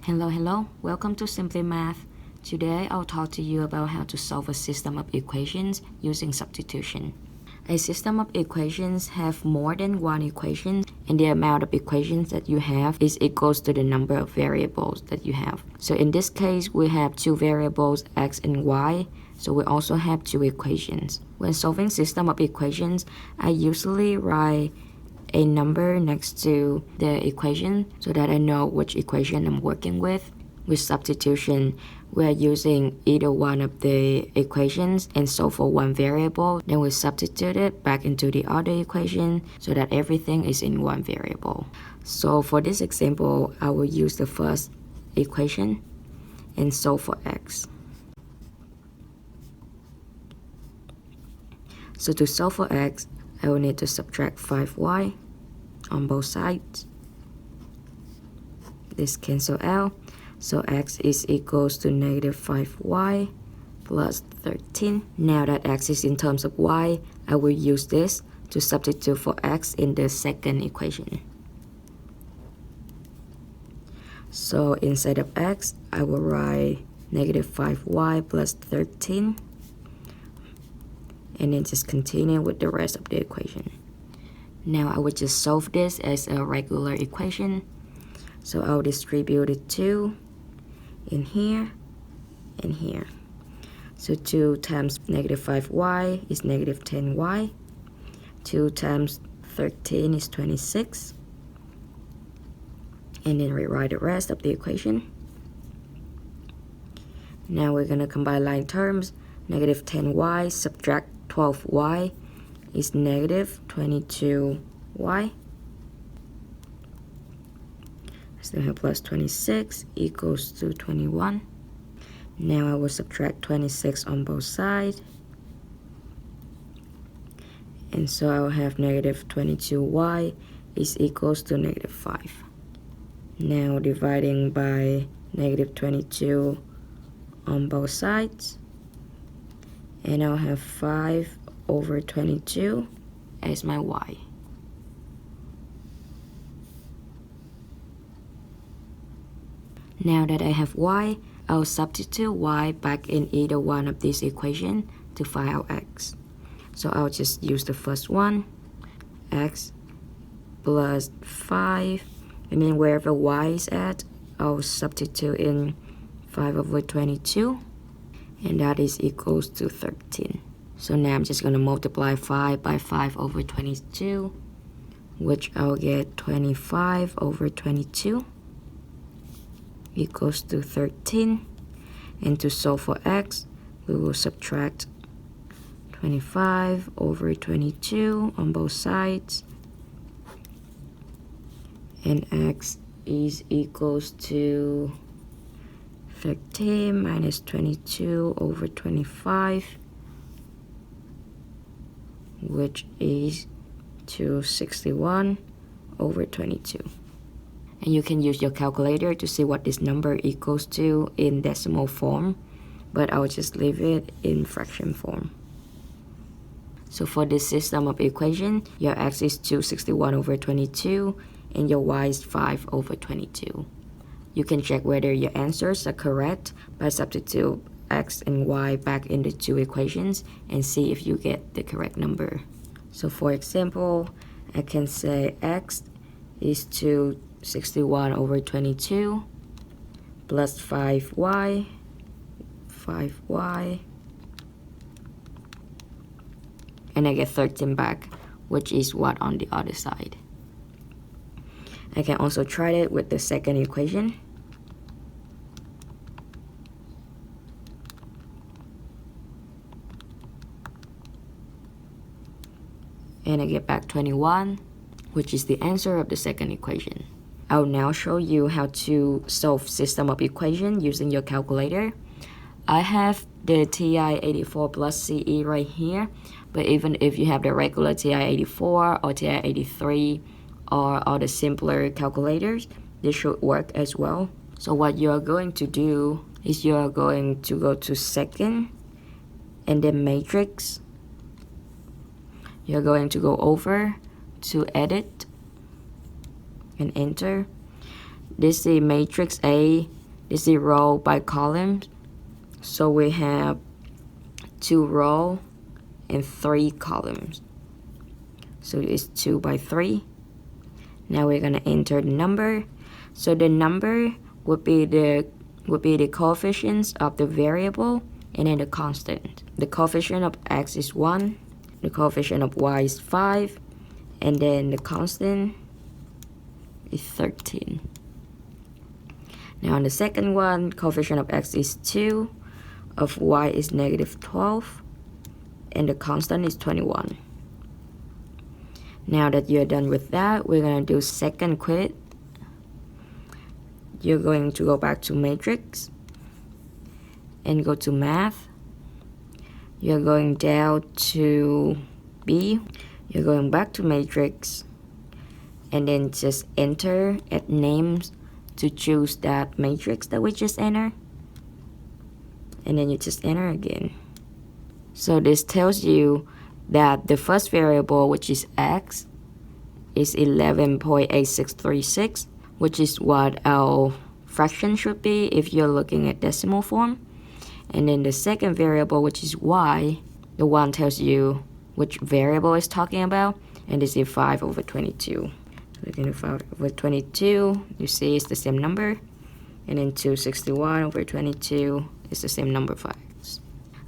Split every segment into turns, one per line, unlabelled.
Hello, welcome to Simply Math. Today I'll talk to you about how to solve a system of equations using substitution. A system of equations have more than one equation, and the amount of equations that you have is equals to the number of variables that you have. So in this case, we have two variables x and y, so we also have two equations. When solving system of equations, I usually write a number next to the equation so that I know which equation I'm working with. With substitution, we are using either one of the equations and solve for one variable, then we substitute it back into the other equation so that everything is in one variable. So for this example, I will use the first equation and solve for x. So to solve for x, I will need to subtract 5y on both sides. This cancel out, so x is equals to negative 5y plus 13. Now that x is in terms of y, I will use this to substitute for x in the second equation. So instead of x, I will write negative 5y plus 13. And then just continue with the rest of the equation. Now I would just solve this as a regular equation. So I'll distribute it 2 in here and here. So 2 times negative 5y is negative 10y. 2 times 13 is 26. And then rewrite the rest of the equation. Now we're going to combine line terms. Negative 10y subtract 12y is negative 22y. So we have plus 26 equals to 21. Now I will subtract 26 on both sides. And so I will have negative 22y is equals to negative 5. Now dividing by negative 22 on both sides. And I'll have 5 over 22 as my y. Now that I have y, I'll substitute y back in either one of these equations to find out x. So I'll just use the first one, x plus 5, and then wherever y is at, I'll substitute in 5 over 22. And that is equals to 13. So now I'm just going to multiply 5 by 5 over 22, which I'll get 25 over 22 equals to 13. And to solve for x, we will subtract 25 over 22 on both sides. And x is equals to 13 minus 22 over 25, which is 261 over 22. And you can use your calculator to see what this number equals to in decimal form, but I'll just leave it in fraction form. So for this system of equation, your x is 261 over 22 and your y is 5 over 22. You can check whether your answers are correct by substitute x and y back in the two equations and see if you get the correct number. So for example, I can say x is 261 over 22 plus 5y, and I get 13 back, which is what on the other side. I can also try it with the second equation. And I get back 21, which is the answer of the second equation. I'll now show you how to solve system of equation using your calculator. I have the TI-84 plus CE right here, but even if you have the regular TI-84 or TI-83 or all the simpler calculators, this should work as well. So what you're going to do is you're going to go to second and then matrix. You're going to go over to edit and enter. This is matrix A This is row by columns. So we have 2 rows and 3 columns. So it's 2 by 3. Now we're gonna enter the number. So the number would be the coefficients of the variable and then the constant. The coefficient of x is 1, the coefficient of y is 5, and then the constant is 13. Now on the second one, coefficient of x is 2, of y is -12, and the constant is 21. Now that you're done with that, we're gonna do second quit. You're going to go back to matrix and go to math. You're going down to B. You're going back to matrix and then just enter at names to choose that matrix that we just entered. And then you just enter again. So this tells you that the first variable, which is x, is 11.8636, which is what our fraction should be if you're looking at decimal form. And then the second variable, which is y, the one tells you which variable it's talking about, and this is 5/22. Looking at 5/22, you see it's the same number, and then 261/22 is the same number of x.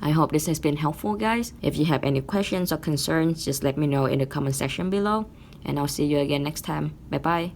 I hope this has been helpful, guys. If you have any questions or concerns, just let me know in the comment section below, and I'll see you again next time. Bye bye.